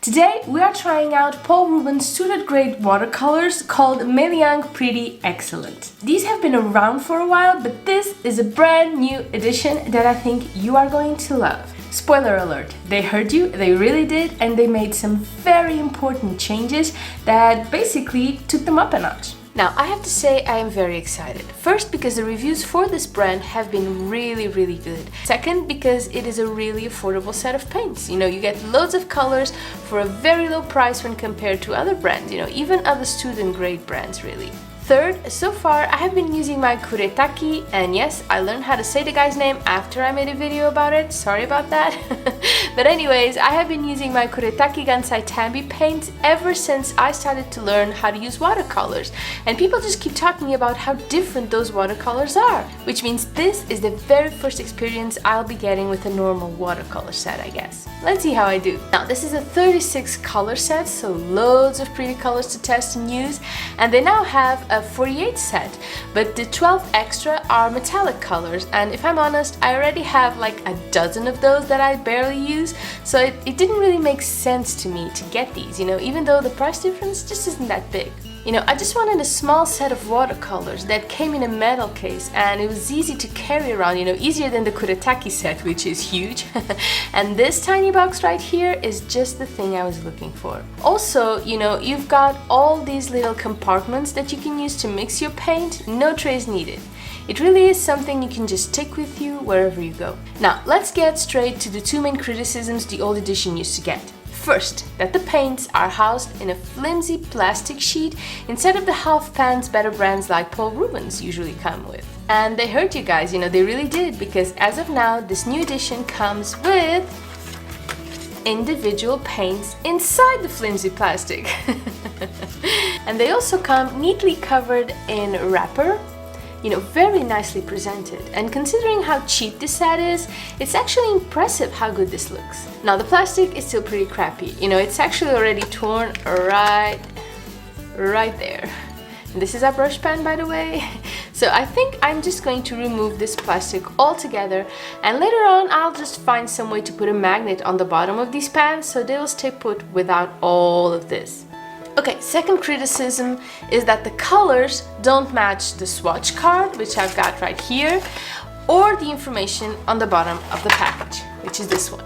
Today we are trying out Paul Rubens Student Grade watercolors called Mei Liang Pretty Excellent. These have been around for a while, but this is a brand new edition that I think you are going to love. Spoiler alert, they heard you, they really did, and they made some very important changes that basically took them up a notch. Now, I have to say I am very excited. First, because the reviews for this brand have been really good. Second, because it is a really affordable set of paints. You know, you get loads of colors for a very low price when compared to other brands, even other student grade brands really. Third, so far I have been using my Kuretake, and yes, I learned how to say the guy's name after I made a video about it, sorry about that. But anyways, I have been using my Kuretake Gansai Tambi paints ever since I started to learn how to use watercolors, and people just keep talking about how different those watercolors are, which means this is the very first experience I'll be getting with a normal watercolor set, I guess. Let's see how I do. Now, this is a 36 color set, so loads of pretty colors to test and use, and they now have a 48 set, but the 12 extra are metallic colors, and if I'm honest, I already have like a dozen of those that I barely use, so it didn't really make sense to me to get these, even though the price difference just isn't that big. I just wanted a small set of watercolors that came in a metal case, and it was easy to carry around, easier than the Kuretake set, which is huge. And this tiny box right here is just the thing I was looking for. Also, you've got all these little compartments that you can use to mix your paint, no trays needed. It really is something you can just take with you wherever you go. Now, let's get straight to the two main criticisms the old edition used to get. First, that the paints are housed in a flimsy plastic sheet instead of the half pans better brands like Paul Rubens usually come with. And they hurt you guys, they really did, because as of now, this new edition comes with individual paints inside the flimsy plastic. And they also come neatly covered in wrapper, very nicely presented. And considering how cheap this set is, it's actually impressive how good this looks. Now, the plastic is still pretty crappy. It's actually already torn right there. And this is a brush pen, by the way. So I think I'm just going to remove this plastic altogether, and later on I'll just find some way to put a magnet on the bottom of these pans so they will stay put without all of this. Okay, second criticism is that the colors don't match the swatch card, which I've got right here, or the information on the bottom of the package, which is this one.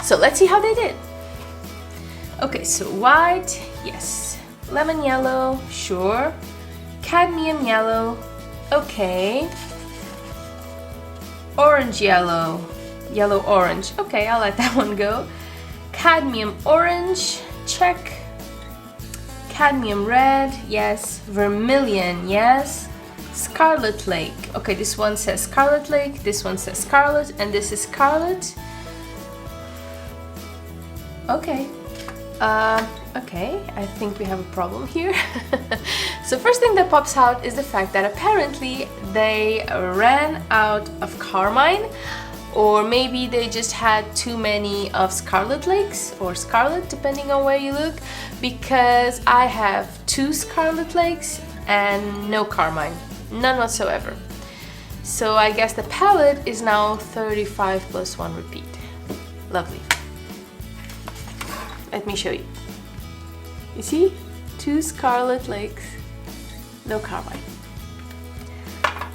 So let's see how they did. Okay, so white, yes. Lemon yellow, sure. Cadmium yellow, okay. Orange yellow, yellow orange, okay, I'll let that one go. Cadmium orange, check. Cadmium red, yes. Vermilion, yes. Scarlet Lake. Okay, this one says Scarlet Lake, this one says Scarlet, and this is Scarlet. Okay. Okay, I think we have a problem here. So first thing that pops out is the fact that apparently they ran out of carmine, or maybe they just had too many of Scarlet Lakes, or Scarlet, depending on where you look, because I have 2 Scarlet Lakes and no carmine, none whatsoever. So I guess the palette is now 35 plus 1 repeat. Lovely. Let me show you. You see? 2 Scarlet Lakes, no carmine.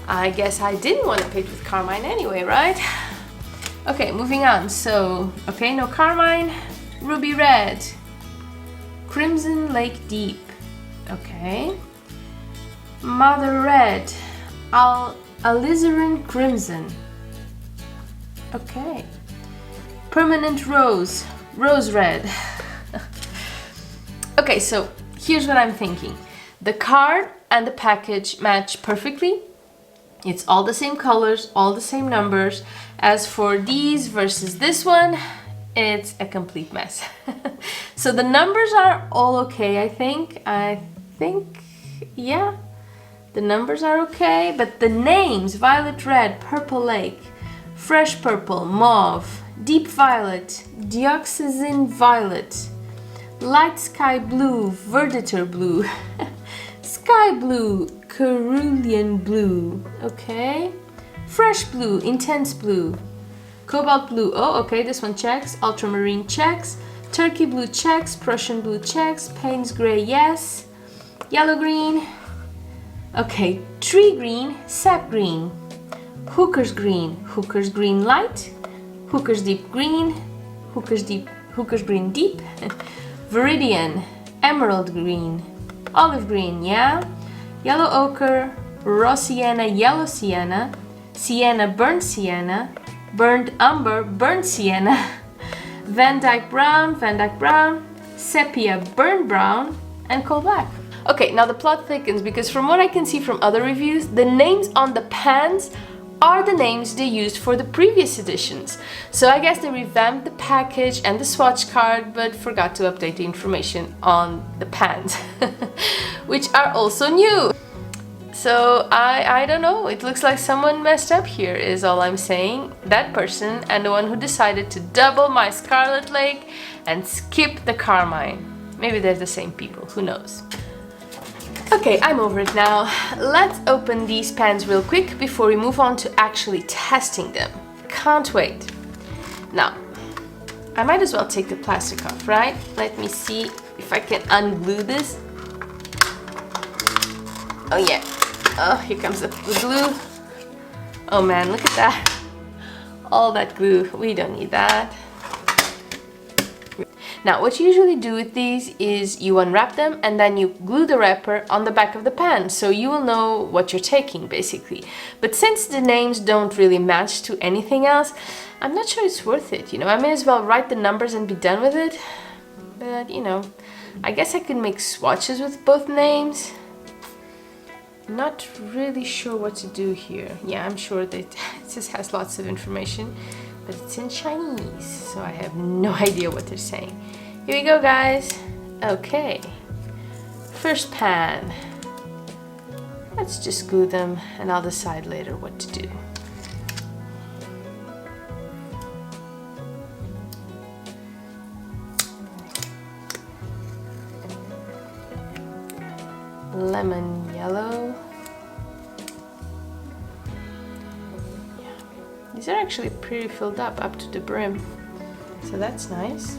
I guess I didn't want to paint with carmine anyway, right? Okay, moving on. So, okay, no carmine. Ruby red. Crimson Lake Deep. Okay. Mother red. Alizarin crimson. Okay. Permanent rose. Rose red. Okay, so here's what I'm thinking. The card and the package match perfectly. It's all the same colors, all the same numbers. As for these versus this one, it's a complete mess. So the numbers are all okay, I think, yeah. The numbers are okay, but the names, Violet Red, Purple Lake, Fresh Purple, Mauve, Deep Violet, Dioxazine Violet, Light Sky Blue, Verditer Blue, Sky Blue, Cerulean Blue, okay, Fresh Blue, Intense Blue, Cobalt Blue, oh okay, this one checks, Ultramarine checks, Turkey blue checks, Prussian blue checks, Payne's gray, yes. Yellow green. Okay, tree green, sap green. Hooker's green light. Hooker's deep green. Hooker's green deep. Viridian, emerald green. Olive green, yeah. Yellow ochre, raw sienna, yellow sienna. Sienna, burnt umber, burnt sienna. Van Dyke brown, sepia, burnt brown, and coal black. Okay, now the plot thickens because from what I can see from other reviews, the names on the pans are the names they used for the previous editions. So I guess they revamped the package and the swatch card, but forgot to update the information on the pans, which are also new. So I don't know, it looks like someone messed up here is all I'm saying. That person and the one who decided to double my Scarlet Lake and skip the Carmine. Maybe they're the same people, who knows. Okay, I'm over it now. Let's open these pans real quick before we move on to actually testing them. Can't wait. Now, I might as well take the plastic off, right? Let me see if I can unglue this. Oh yeah. Oh, here comes the glue. Oh man, look at that. All that glue, we don't need that. Now, what you usually do with these is you unwrap them and then you glue the wrapper on the back of the pan, so you will know what you're taking, basically. But since the names don't really match to anything else, I'm not sure it's worth it, you know. I may as well write the numbers and be done with it. But, you know, I guess I could make swatches with both names. Not really sure what to do here. Yeah, I'm sure that it just has lots of information, but it's in Chinese, so I have no idea what they're saying. Here we go, guys. Okay, first pan. Let's just glue them and I'll decide later what to do. Lemon yellow. Yeah. These are actually pretty filled up to the brim, so that's nice.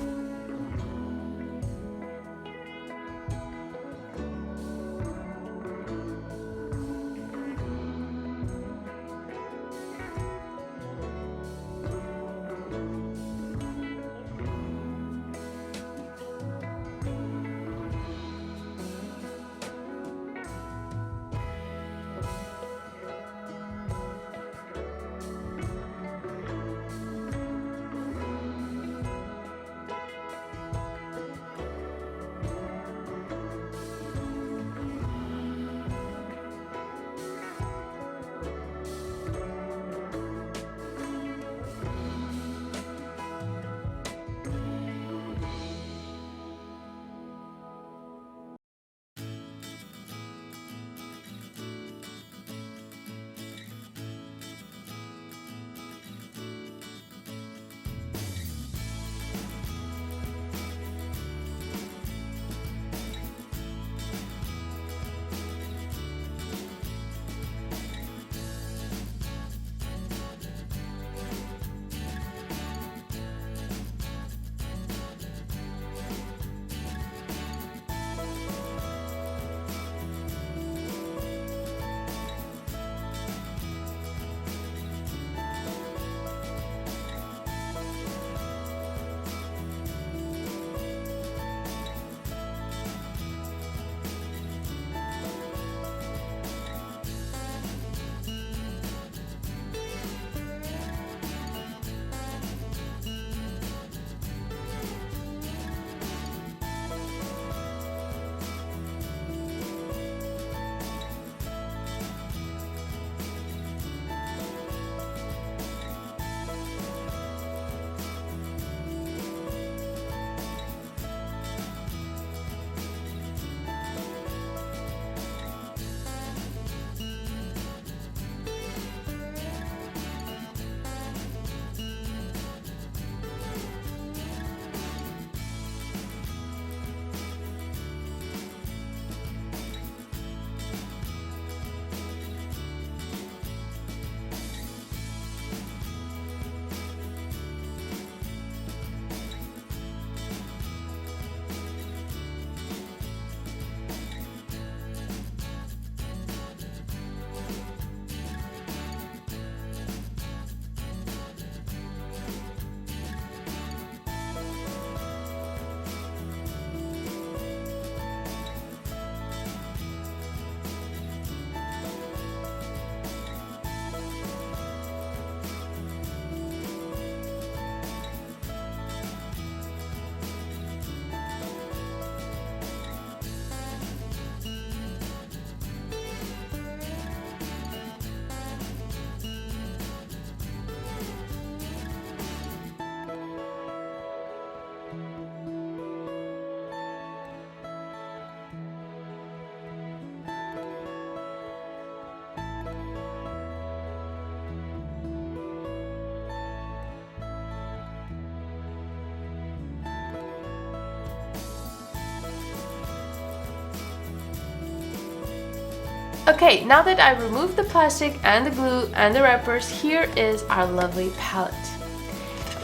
Okay, now that I've removed the plastic and the glue and the wrappers, here is our lovely palette.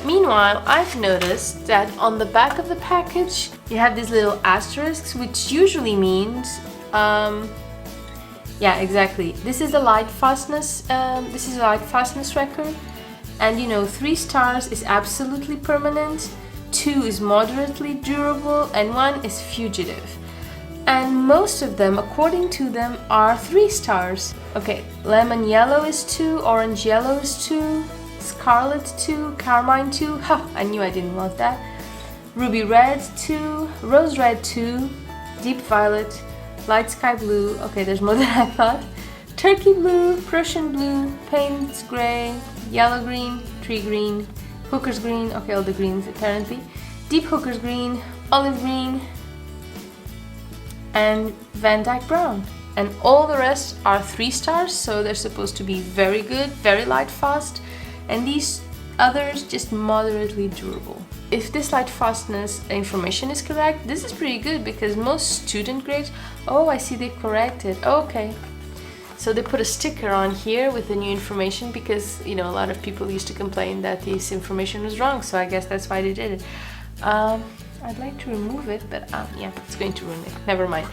Meanwhile, I've noticed that on the back of the package, you have these little asterisks, which usually means, yeah, exactly. This is a light fastness. This is a light fastness record, and you know, 3 stars is absolutely permanent, 2 is moderately durable, and 1 is fugitive. And most of them, according to them, are 3 stars. Okay, lemon yellow is 2, orange yellow is 2, scarlet 2, carmine 2. Ha! I knew I didn't want that. Ruby red 2, rose red 2, deep violet, light sky blue. Okay, there's more than I thought. Turkey blue, Prussian blue, Payne's gray, yellow green, tree green, hooker's green. Okay, all the greens apparently. Deep hooker's green, olive green, and Van Dyke brown. And all the rest are 3 stars, so they're supposed to be very good, very light fast, and these others just moderately durable. If this light fastness information is correct, this is pretty good because most student grades, oh, I see they corrected. Okay, so they put a sticker on here with the new information because, you know, a lot of people used to complain that this information was wrong, so I guess that's why they did it. I'd like to remove it, but yeah, it's going to ruin it. Never mind.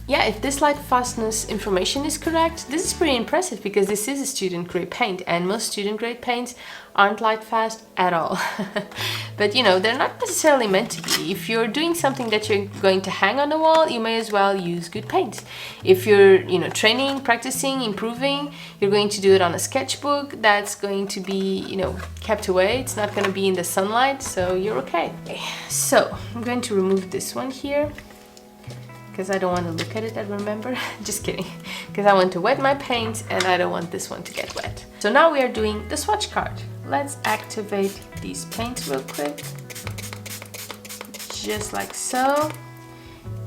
Yeah, if this light fastness information is correct, this is pretty impressive because this is a student grade paint, and most student grade paints aren't light fast at all. But you know, they're not necessarily meant to be. If you're doing something that you're going to hang on the wall, you may as well use good paints. If you're, you know, training, practicing, improving, you're going to do it on a sketchbook that's going to be, you know, kept away. It's not going to be in the sunlight, so you're okay. So I'm going to remove this one here, because I don't want to look at it and remember. Just kidding, because I want to wet my paint and I don't want this one to get wet. So now we are doing the swatch card. Let's activate these paints real quick. Just like so.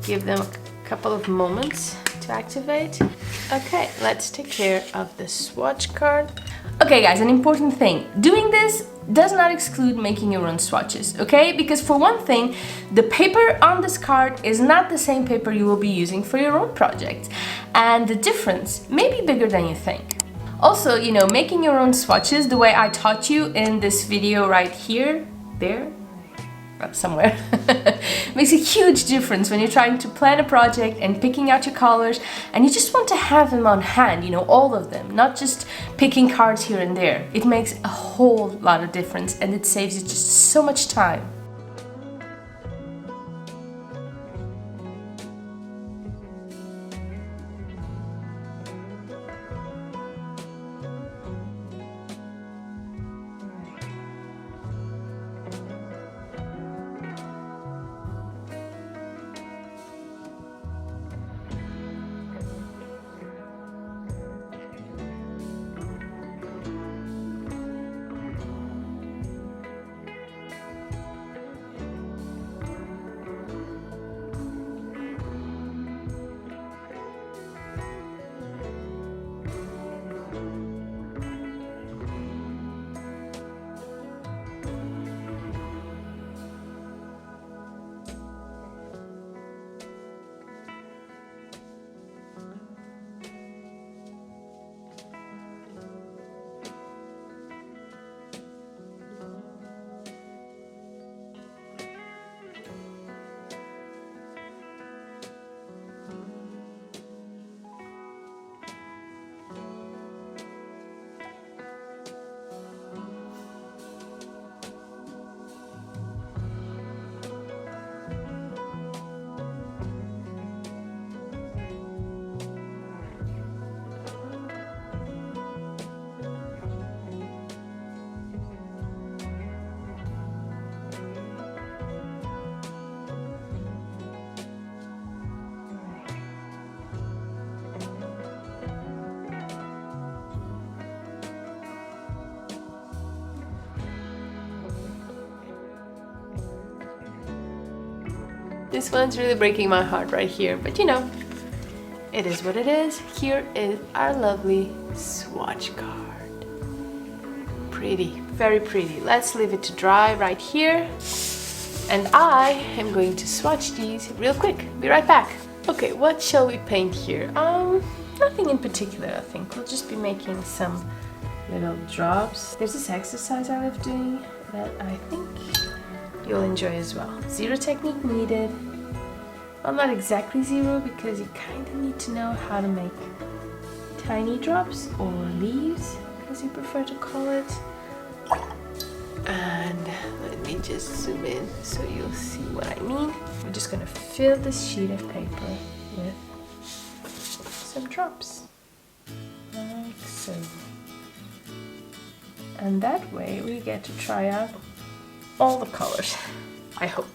Give them a couple of moments to activate. Okay, let's take care of the swatch card. Okay guys, an important thing. Doing this does not exclude making your own swatches, okay? Because for one thing, the paper on this card is not the same paper you will be using for your own project. And the difference may be bigger than you think. Also, you know, making your own swatches the way I taught you in this video right here, there, somewhere, makes a huge difference when you're trying to plan a project and picking out your colors, and you just want to have them on hand, you know, all of them, not just picking cards here and there. It makes a whole lot of difference and it saves you just so much time. This one's really breaking my heart right here, but you know, it is what it is. Here is our lovely swatch card. Pretty, very pretty. Let's leave it to dry right here. And I am going to swatch these real quick. Be right back. Okay, what shall we paint here? Nothing in particular, I think. We'll just be making some little drops. There's this exercise I love doing that I think you'll enjoy as well. Zero technique needed. Well, not exactly zero, because you kind of need to know how to make tiny drops, or leaves, as you prefer to call it. And let me just zoom in so you'll see what I mean. We're just going to fill this sheet of paper with some drops, like so. And that way we get to try out all the colors, I hope.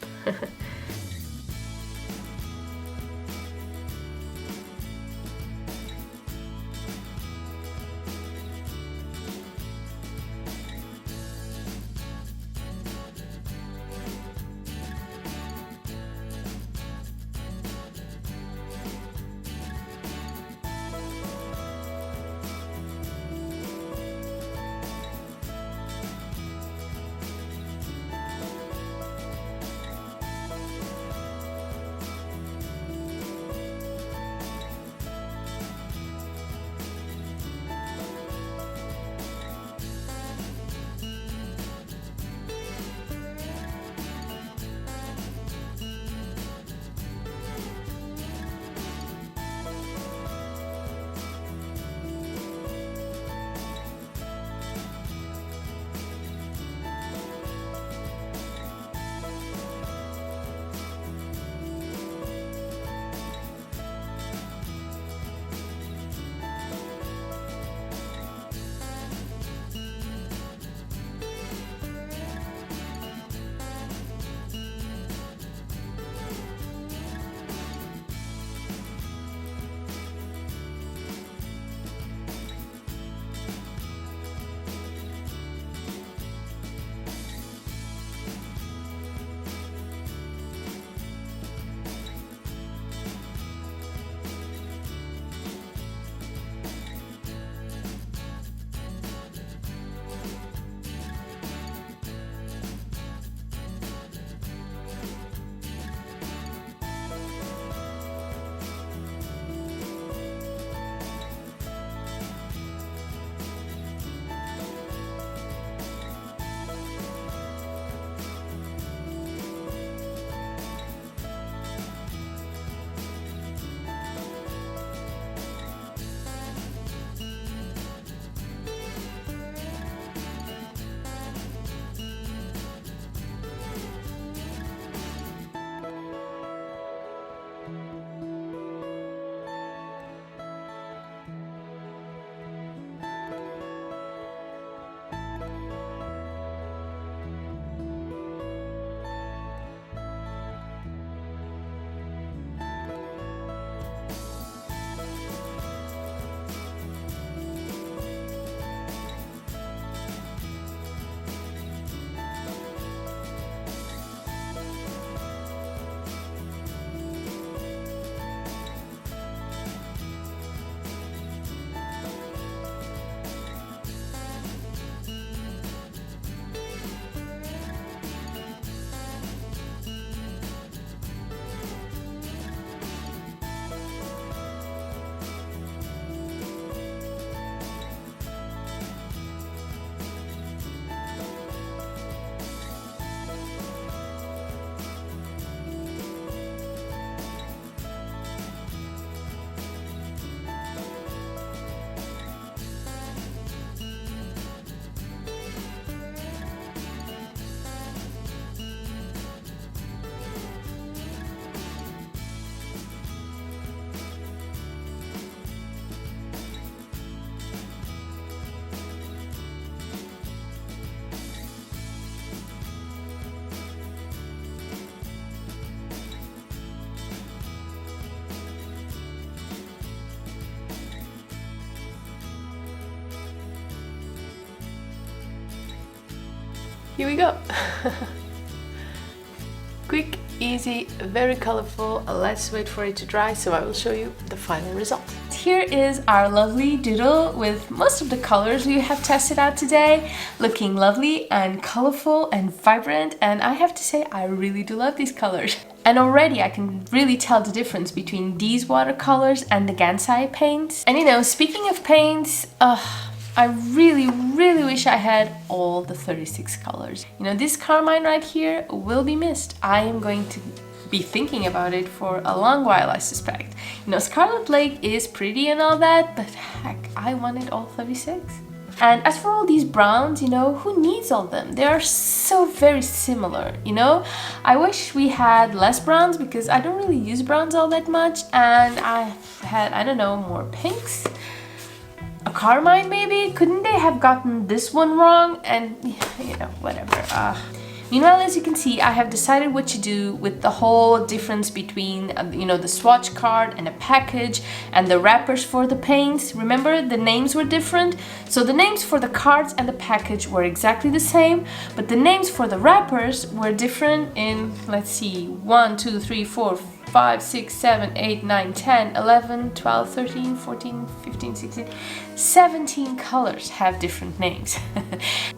Here we go. Quick, easy, very colorful. Let's wait for it to dry so I will show you the final result. Here is our lovely doodle with most of the colors we have tested out today, looking lovely and colorful and vibrant, and I have to say I really do love these colors. And already I can really tell the difference between these watercolors and the Gansai paints. And you know, speaking of paints, I really wish I had all the 36 colors. You know, this carmine right here will be missed. I am going to be thinking about it for a long while, I suspect. You know, Scarlet Lake is pretty and all that, but heck, I wanted all 36. And as for all these browns, you know, who needs all them? They are so very similar, you know? I wish we had less browns because I don't really use browns all that much, and I had, I don't know, more pinks. A carmine maybe? Couldn't they have gotten this one wrong? And, you know, whatever. Meanwhile, as you can see, I have decided what to do with the whole difference between, you know, the swatch card and a package and the wrappers for the paints. Remember, the names were different? So the names for the cards and the package were exactly the same, but the names for the wrappers were different in, let's see, 1, 2, 3, 4, 5, 6, 7, 8, 9, 10, 11, 12, 13, 14, 15, 16, 17 colors have different names.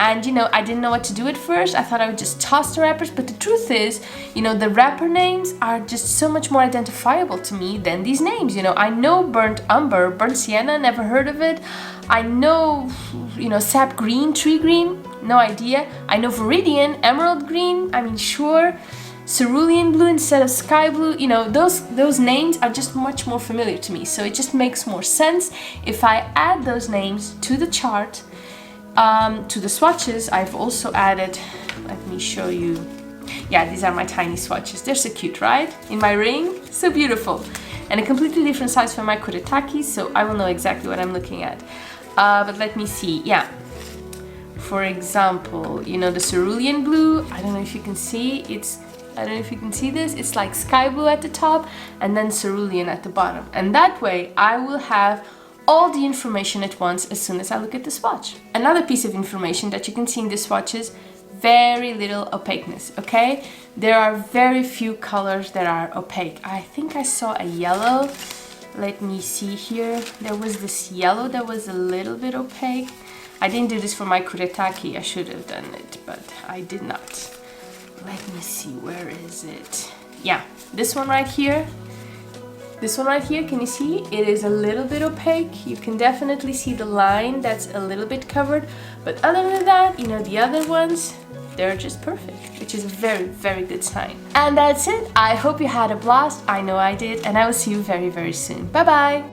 And you know, I didn't know what to do at first. I thought I would just toss the wrappers, but the truth is, you know, the wrapper names are just so much more identifiable to me than these names. You know, I know Burnt Umber, Burnt Sienna, never heard of it. I know, you know, Sap Green, Tree Green, no idea. I know Viridian, Emerald Green, I mean, sure. Cerulean blue instead of sky blue, you know, those names are just much more familiar to me, so it just makes more sense if I add those names to the chart. To the swatches, I've also added, let me show you, yeah, these are my tiny swatches. They're so cute, right? In my ring, so beautiful. And a completely different size for my kuretake, so I will know exactly what I'm looking at. But let me see, yeah. For example, you know, the cerulean blue, I don't know if you can see, I don't know if you can see this, it's like sky blue at the top and then cerulean at the bottom. And that way I will have all the information at once as soon as I look at the swatch. Another piece of information that you can see in the swatch is very little opaqueness, okay? There are very few colors that are opaque. I think I saw a yellow. Let me see here. There was this yellow that was a little bit opaque. I didn't do this for my kuretake. I should have done it, but I did not. Let me see, where is it? Yeah, this one right here. This one right here, can you see? It is a little bit opaque. You can definitely see the line that's a little bit covered. But other than that, you know, the other ones, they're just perfect, which is a very good sign. And that's it. I hope you had a blast. I know I did. And I will see you very soon. Bye bye.